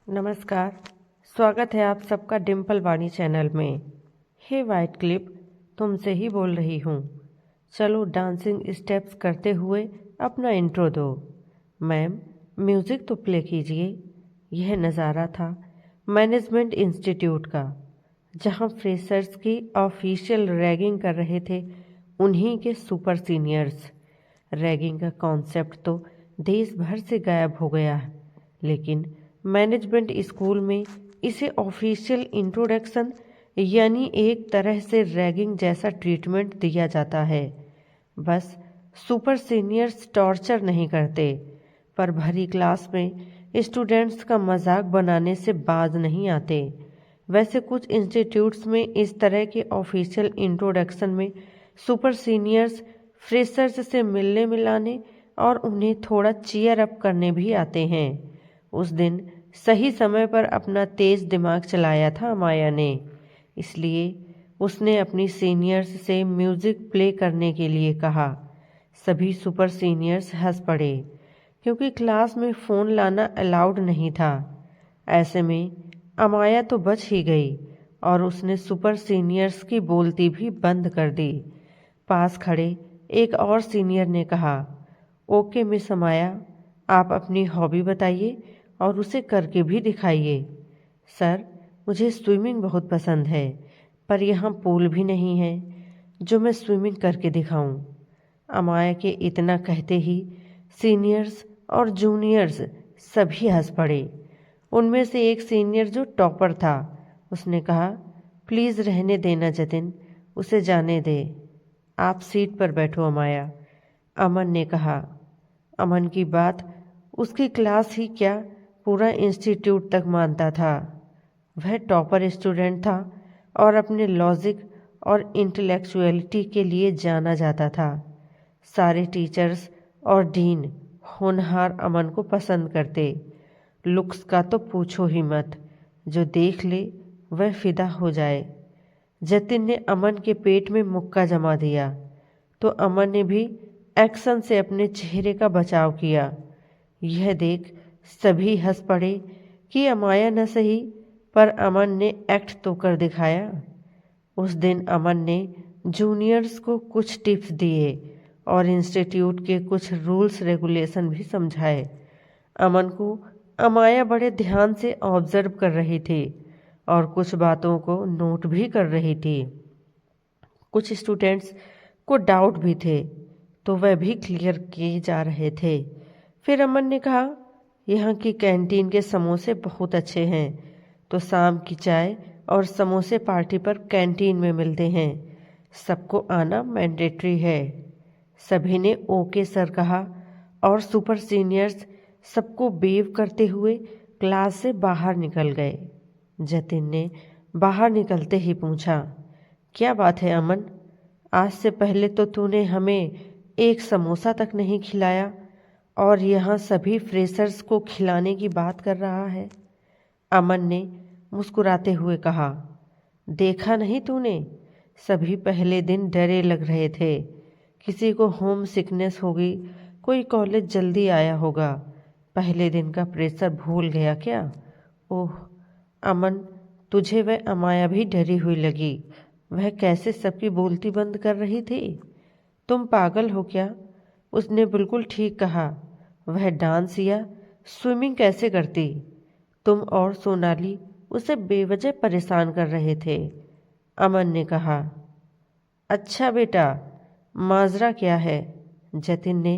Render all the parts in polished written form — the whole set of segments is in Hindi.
नमस्कार। स्वागत है आप सबका डिम्पल वाणी चैनल में। हे वाइट क्लिप, तुमसे ही बोल रही हूँ। चलो डांसिंग स्टेप्स करते हुए अपना इंट्रो दो। मैम, म्यूज़िक तो प्ले कीजिए। यह नज़ारा था मैनेजमेंट इंस्टीट्यूट का, जहाँ फ्रेशर्स की ऑफिशियल रैगिंग कर रहे थे उन्हीं के सुपर सीनियर्स। रैगिंग का कॉन्सेप्ट तो देश भर से गायब हो गया है, लेकिन मैनेजमेंट स्कूल में इसे ऑफिशियल इंट्रोडक्शन यानी एक तरह से रैगिंग जैसा ट्रीटमेंट दिया जाता है। बस सुपर सीनियर्स टॉर्चर नहीं करते, पर भरी क्लास में स्टूडेंट्स का मजाक बनाने से बाज नहीं आते। वैसे कुछ इंस्टीट्यूट्स में इस तरह के ऑफिशियल इंट्रोडक्शन में सुपर सीनियर्स फ्रेशर्स से मिलने मिलाने और उन्हें थोड़ा चीयर अप करने भी आते हैं। उस दिन सही समय पर अपना तेज दिमाग चलाया था माया ने, इसलिए उसने अपनी सीनियर्स से म्यूजिक प्ले करने के लिए कहा। सभी सुपर सीनियर्स हंस पड़े, क्योंकि क्लास में फ़ोन लाना अलाउड नहीं था। ऐसे में अमाया तो बच ही गई और उसने सुपर सीनियर्स की बोलती भी बंद कर दी। पास खड़े एक और सीनियर ने कहा, ओके मिस अमाया, आप अपनी हॉबी बताइए और उसे करके भी दिखाइए। सर, मुझे स्विमिंग बहुत पसंद है, पर यहाँ पूल भी नहीं है जो मैं स्विमिंग करके दिखाऊं। अमाया के इतना कहते ही सीनियर्स और जूनियर्स सभी हंस पड़े। उनमें से एक सीनियर जो टॉपर था, उसने कहा, प्लीज़ रहने देना जतिन, उसे जाने दे। आप सीट पर बैठो अमाया, अमन ने कहा। अमन की बात उसकी क्लास ही क्या, पूरा इंस्टीट्यूट तक मानता था। वह टॉपर स्टूडेंट था और अपने लॉजिक और इंटेलेक्चुअलिटी के लिए जाना जाता था। सारे टीचर्स और डीन होनहार अमन को पसंद करते। लुक्स का तो पूछो ही मत, जो देख ले वह फिदा हो जाए। जतिन ने अमन के पेट में मुक्का जमा दिया तो अमन ने भी एक्शन से अपने चेहरे का बचाव किया। यह देख सभी हंस पड़े कि अमाया न सही, पर अमन ने एक्ट तो कर दिखाया। उस दिन अमन ने जूनियर्स को कुछ टिप्स दिए और इंस्टीट्यूट के कुछ रूल्स रेगुलेशन भी समझाए। अमन को अमाया बड़े ध्यान से ऑब्जर्व कर रही थी और कुछ बातों को नोट भी कर रही थी। कुछ स्टूडेंट्स को डाउट भी थे, तो वह भी क्लियर किए जा रहे थे। फिर अमन ने कहा, यहाँ की कैंटीन के समोसे बहुत अच्छे हैं, तो शाम की चाय और समोसे पार्टी पर कैंटीन में मिलते हैं। सबको आना मैंडेटरी है। सभी ने ओके सर कहा और सुपर सीनियर्स सबको वेव करते हुए क्लास से बाहर निकल गए। जतिन ने बाहर निकलते ही पूछा, क्या बात है अमन, आज से पहले तो तूने हमें एक समोसा तक नहीं खिलाया और यहाँ सभी फ्रेशर्स को खिलाने की बात कर रहा है। अमन ने मुस्कुराते हुए कहा, देखा नहीं तूने, सभी पहले दिन डरे लग रहे थे। किसी को होम सिकनेस होगी, कोई कॉलेज जल्दी आया होगा, पहले दिन का प्रेशर भूल गया क्या? ओह अमन, तुझे वह अमाया भी डरी हुई लगी। वह कैसे सबकी बोलती बंद कर रही थी। तुम पागल हो क्या? उसने बिल्कुल ठीक कहा। वह डांस या स्विमिंग कैसे करती? तुम और सोनाली उसे बेवजह परेशान कर रहे थे। अमन ने कहा। अच्छा बेटा, माजरा क्या है? जतिन ने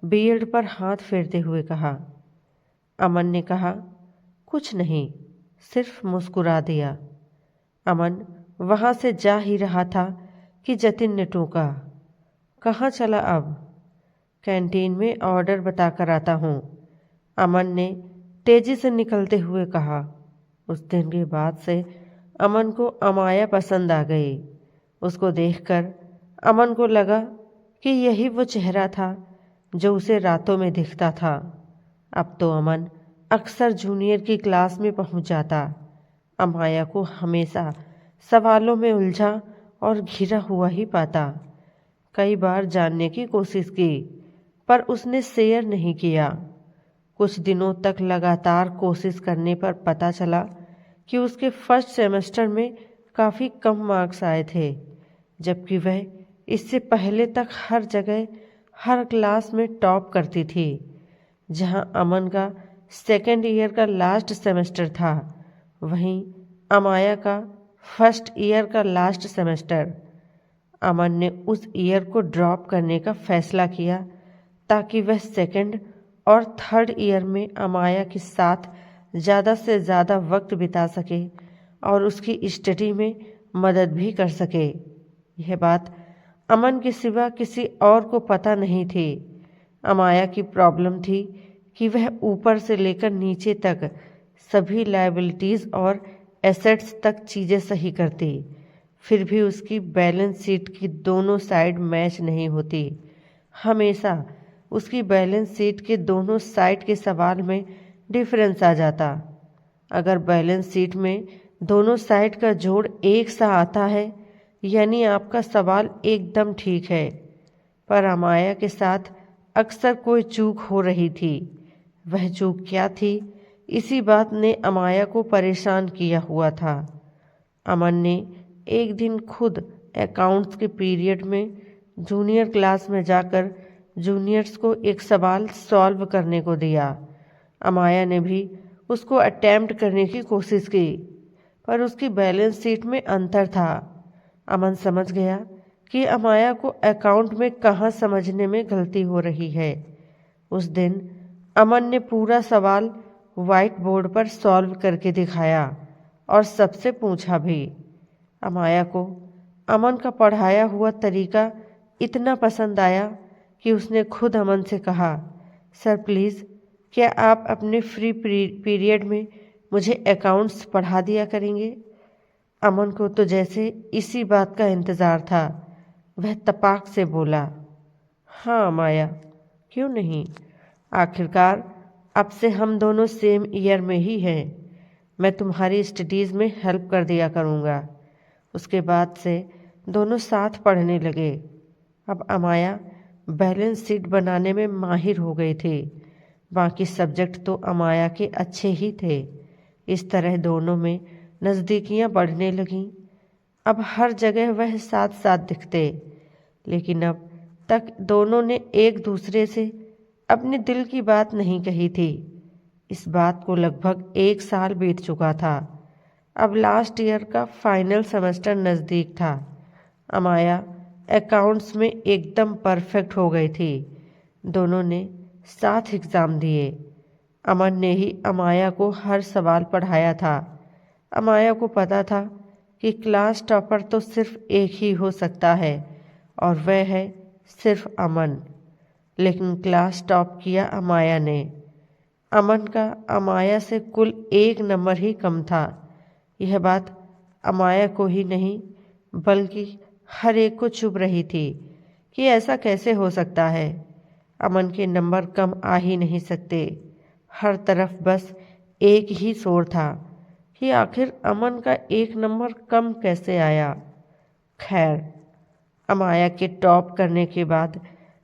बियर्ड पर हाथ फेरते हुए कहा। अमन ने कहा, कुछ नहीं, सिर्फ मुस्कुरा दिया। अमन वहाँ से जा ही रहा था कि जतिन ने टोका, कहाँ चला अब? कैंटीन में ऑर्डर बताकर आता हूँ, अमन ने तेजी से निकलते हुए कहा। उस दिन के बाद से अमन को अमाया पसंद आ गई। उसको देखकर अमन को लगा कि यही वो चेहरा था जो उसे रातों में दिखता था। अब तो अमन अक्सर जूनियर की क्लास में पहुंच जाता। अमाया को हमेशा सवालों में उलझा और घिरा हुआ ही पाता। कई बार जानने की कोशिश की, पर उसने शेयर नहीं किया। कुछ दिनों तक लगातार कोशिश करने पर पता चला कि उसके फर्स्ट सेमेस्टर में काफ़ी कम मार्क्स आए थे, जबकि वह इससे पहले तक हर जगह हर क्लास में टॉप करती थी। जहां अमन का सेकेंड ईयर का लास्ट सेमेस्टर था, वहीं अमाया का फर्स्ट ईयर का लास्ट सेमेस्टर। अमन ने उस ईयर को ड्रॉप करने का फैसला किया ताकि वह सेकेंड और थर्ड ईयर में अमाया के साथ ज़्यादा से ज़्यादा वक्त बिता सके और उसकी स्टडी में मदद भी कर सके। यह बात अमन के सिवा किसी और को पता नहीं थी। अमाया की प्रॉब्लम थी कि वह ऊपर से लेकर नीचे तक सभी लायबिलिटीज़ और एसेट्स तक चीज़ें सही करती, फिर भी उसकी बैलेंस शीट की दोनों साइड मैच नहीं होती। हमेशा उसकी बैलेंस शीट के दोनों साइड के सवाल में डिफरेंस आ जाता। अगर बैलेंस शीट में दोनों साइड का जोड़ एक सा आता है, यानी आपका सवाल एकदम ठीक है। पर अमाया के साथ अक्सर कोई चूक हो रही थी। वह चूक क्या थी, इसी बात ने अमाया को परेशान किया हुआ था। अमन ने एक दिन खुद अकाउंट्स के पीरियड में जूनियर क्लास में जाकर जूनियर्स को एक सवाल सॉल्व करने को दिया। अमाया ने भी उसको अटेम्प्ट करने की कोशिश की, पर उसकी बैलेंस शीट में अंतर था। अमन समझ गया कि अमाया को अकाउंट में कहाँ समझने में गलती हो रही है। उस दिन अमन ने पूरा सवाल वाइट बोर्ड पर सॉल्व करके दिखाया और सबसे पूछा भी। अमाया को अमन का पढ़ाया हुआ तरीका इतना पसंद आया कि उसने खुद अमन से कहा, सर प्लीज़ क्या आप अपने फ्री पीरियड में मुझे अकाउंट्स पढ़ा दिया करेंगे। अमन को तो जैसे इसी बात का इंतज़ार था। वह तपाक से बोला, हाँ अमाया, क्यों नहीं, आखिरकार अब से हम दोनों सेम ईयर में ही हैं। मैं तुम्हारी स्टडीज़ में हेल्प कर दिया करूँगा। उसके बाद से दोनों साथ पढ़ने लगे। अब अमाया बैलेंस शीट बनाने में माहिर हो गई थी। बाकी सब्जेक्ट तो अमाया के अच्छे ही थे। इस तरह दोनों में नज़दीकियाँ बढ़ने लगीं। अब हर जगह वह साथ साथ दिखते, लेकिन अब तक दोनों ने एक दूसरे से अपने दिल की बात नहीं कही थी। इस बात को लगभग 1 साल बीत चुका था। अब लास्ट ईयर का फाइनल सेमेस्टर नज़दीक था। अमाया अकाउंट्स में एकदम परफेक्ट हो गई थी। दोनों ने साथ एग्ज़ाम दिए। अमन ने ही अमाया को हर सवाल पढ़ाया था। अमाया को पता था कि क्लास टॉपर तो सिर्फ एक ही हो सकता है और वह है सिर्फ अमन, लेकिन क्लास टॉप किया अमाया ने। अमन का अमाया से कुल 1 नंबर ही कम था। यह बात अमाया को ही नहीं बल्कि हर एक को चुभ रही थी कि ऐसा कैसे हो सकता है। अमन के नंबर कम आ ही नहीं सकते। हर तरफ बस एक ही शोर था कि आखिर अमन का 1 नंबर कम कैसे आया। खैर, अमाया के टॉप करने के बाद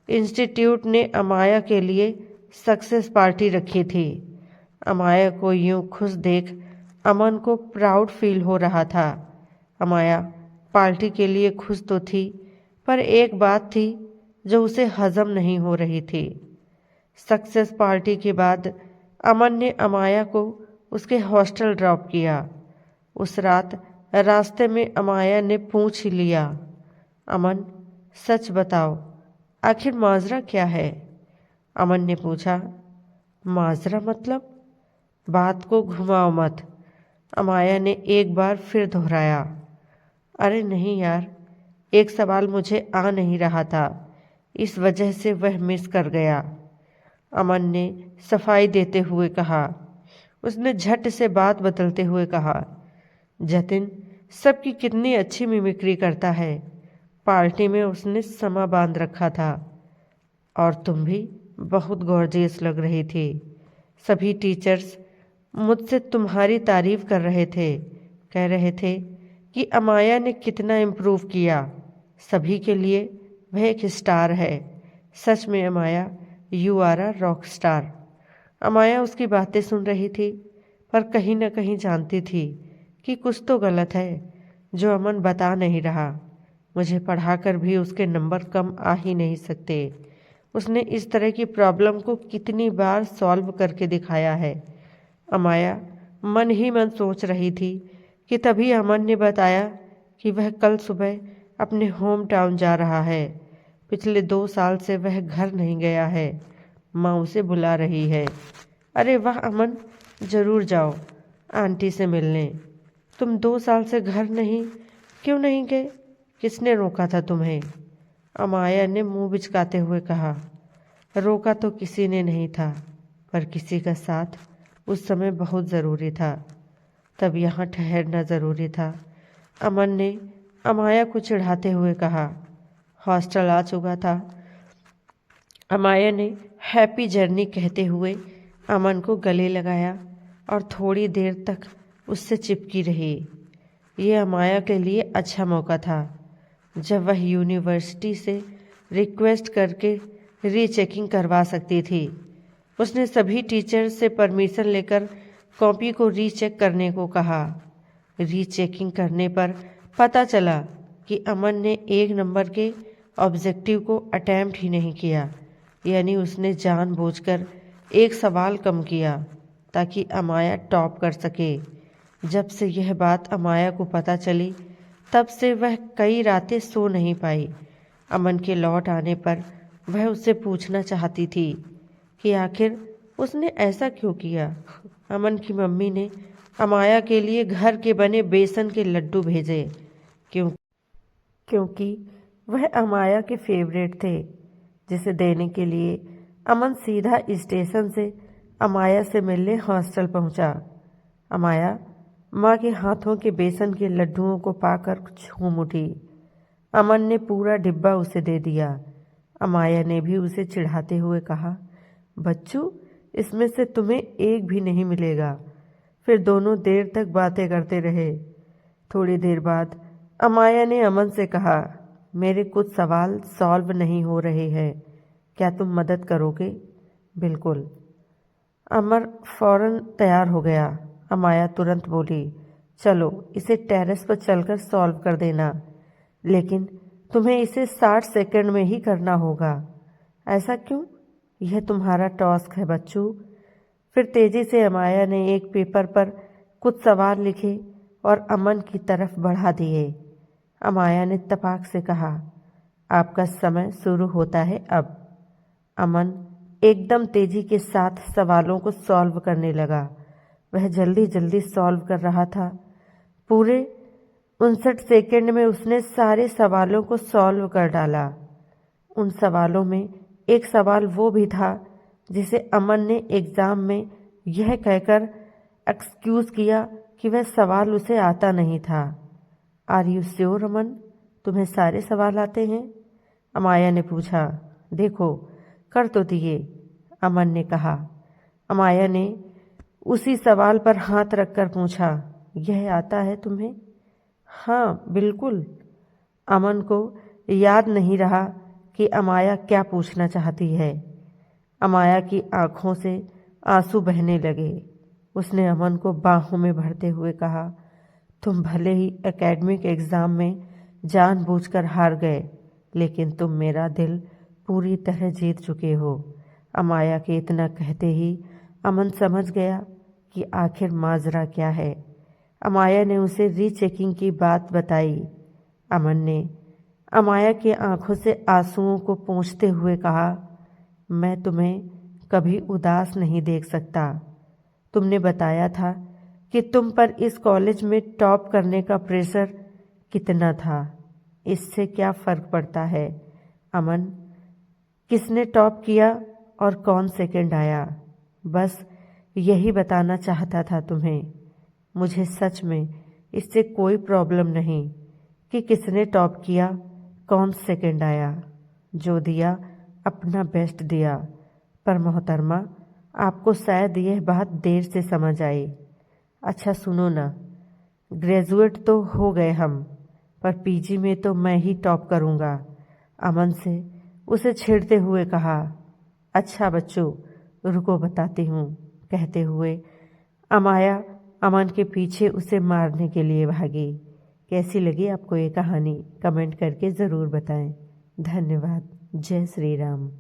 इंस्टीट्यूट ने अमाया के लिए सक्सेस पार्टी रखी थी। अमाया को यूं खुश देख अमन को प्राउड फील हो रहा था। अमाया पार्टी के लिए खुश तो थी, पर एक बात थी जो उसे हजम नहीं हो रही थी। सक्सेस पार्टी के बाद अमन ने अमाया को उसके हॉस्टल ड्रॉप किया। उस रात रास्ते में अमाया ने पूछ ही लिया, अमन सच बताओ, आखिर माजरा क्या है। अमन ने पूछा, माजरा मतलब? बात को घुमाओ मत। अमाया ने एक बार फिर दोहराया। अरे नहीं यार, एक सवाल मुझे आ नहीं रहा था, इस वजह से वह मिस कर गया। अमन ने सफाई देते हुए कहा। उसने झट से बात बदलते हुए कहा, जतिन सबकी कितनी अच्छी मिमिक्री करता है। पार्टी में उसने समा बांध रखा था और तुम भी बहुत गॉर्जियस लग रही थी। सभी टीचर्स मुझसे तुम्हारी तारीफ कर रहे थे, कह रहे थे कि अमाया ने कितना इम्प्रूव किया। सभी के लिए वह एक स्टार है। सच में Amaya, you are a rock star. Amaya उसकी बातें सुन रही थी, पर कहीं न कहीं जानती थी कि कुछ तो गलत है जो अमन बता नहीं रहा। मुझे पढ़ाकर भी उसके नंबर कम आ ही नहीं सकते। उसने इस तरह की प्रॉब्लम को कितनी बार सॉल्व करके दिखाया है। अमाया मन ही मन सोच रही थी कि तभी अमन ने बताया कि वह कल सुबह अपने होम टाउन जा रहा है। पिछले 2 साल से वह घर नहीं गया है। माँ उसे बुला रही है। अरे वाह अमन, ज़रूर जाओ आंटी से मिलने। तुम 2 साल से घर नहीं, क्यों नहीं गए? किसने रोका था तुम्हें? अमाया ने मुंह बिचकाते हुए कहा। रोका तो किसी ने नहीं था, पर किसी का साथ उस समय बहुत ज़रूरी था। तब यहाँ ठहरना ज़रूरी था। अमन ने अमाया को चिढ़ाते हुए कहा। हॉस्टल आ चुका था। अमाया ने हैप्पी जर्नी कहते हुए अमन को गले लगाया और थोड़ी देर तक उससे चिपकी रही। ये अमाया के लिए अच्छा मौका था, जब वह यूनिवर्सिटी से रिक्वेस्ट करके रीचेकिंग करवा सकती थी। उसने सभी टीचर से परमिशन लेकर कॉपी को रीचेक करने को कहा। रीचेकिंग करने पर पता चला कि अमन ने 1 नंबर के ऑब्जेक्टिव को अटेम्प्ट ही नहीं किया, यानी उसने जानबूझकर 1 सवाल कम किया ताकि अमाया टॉप कर सके। जब से यह बात अमाया को पता चली, तब से वह कई रातें सो नहीं पाई। अमन के लौट आने पर वह उससे पूछना चाहती थी कि आखिर उसने ऐसा क्यों किया। अमन की मम्मी ने अमाया के लिए घर के बने बेसन के लड्डू भेजे, क्योंकि वह अमाया के फेवरेट थे, जिसे देने के लिए अमन सीधा स्टेशन से अमाया से मिलने हॉस्टल पहुंचा। अमाया माँ के हाथों के बेसन के लड्डुओं को पाकर झूम उठी। अमन ने पूरा डिब्बा उसे दे दिया। अमाया ने भी उसे चिढ़ाते हुए कहा, बच्चू, इसमें से तुम्हें एक भी नहीं मिलेगा। फिर दोनों देर तक बातें करते रहे। थोड़ी देर बाद अमाया ने अमन से कहा, मेरे कुछ सवाल सॉल्व नहीं हो रहे हैं, क्या तुम मदद करोगे? बिल्कुल। अमर फौरन तैयार हो गया। अमाया तुरंत बोली, चलो इसे टेरेस पर चलकर सॉल्व कर देना, लेकिन तुम्हें इसे 60 सेकंड में ही करना होगा। ऐसा क्यों? यह तुम्हारा टास्क है बच्चू। फिर तेजी से अमाया ने एक पेपर पर कुछ सवाल लिखे और अमन की तरफ बढ़ा दिए। अमाया ने तपाक से कहा, आपका समय शुरू होता है अब। अमन एकदम तेजी के साथ सवालों को सॉल्व करने लगा। वह जल्दी जल्दी सॉल्व कर रहा था। पूरे 59 सेकंड में उसने सारे सवालों को सॉल्व कर डाला। उन सवालों में एक सवाल वो भी था जिसे अमन ने एग्ज़ाम में यह कहकर एक्सक्यूज़ किया कि वह सवाल उसे आता नहीं था। आर यू श्योर अमन, तुम्हें सारे सवाल आते हैं? अमाया ने पूछा। देखो, कर तो दिए, अमन ने कहा। अमाया ने उसी सवाल पर हाथ रखकर पूछा, यह आता है तुम्हें? हाँ बिल्कुल। अमन को याद नहीं रहा कि अमाया क्या पूछना चाहती है। अमाया की आंखों से आंसू बहने लगे। उसने अमन को बाहों में भरते हुए कहा, तुम भले ही एकेडमिक एग्ज़ाम में जानबूझकर हार गए, लेकिन तुम मेरा दिल पूरी तरह जीत चुके हो। अमाया के इतना कहते ही अमन समझ गया कि आखिर माजरा क्या है। अमाया ने उसे रीचेकिंग की बात बताई। अमन ने अमाया की आंखों से आंसुओं को पोंछते हुए कहा, मैं तुम्हें कभी उदास नहीं देख सकता। तुमने बताया था कि तुम पर इस कॉलेज में टॉप करने का प्रेशर कितना था। इससे क्या फ़र्क पड़ता है अमन, किसने टॉप किया और कौन सेकंड आया? बस यही बताना चाहता था तुम्हें। मुझे सच में इससे कोई प्रॉब्लम नहीं कि किसने टॉप किया, कौन सेकंड आया। जो दिया अपना बेस्ट दिया। पर मोहतरमा, आपको शायद यह बात देर से समझ आई। अच्छा सुनो ना, ग्रेजुएट तो हो गए हम, पर पीजी में तो मैं ही टॉप करूँगा। अमन से उसे छेड़ते हुए कहा। अच्छा बच्चों, रुको बताती हूँ, कहते हुए अमाया अमन के पीछे उसे मारने के लिए भागी। कैसी लगी आपको ये कहानी कमेंट करके ज़रूर बताएं। धन्यवाद। जय श्री राम।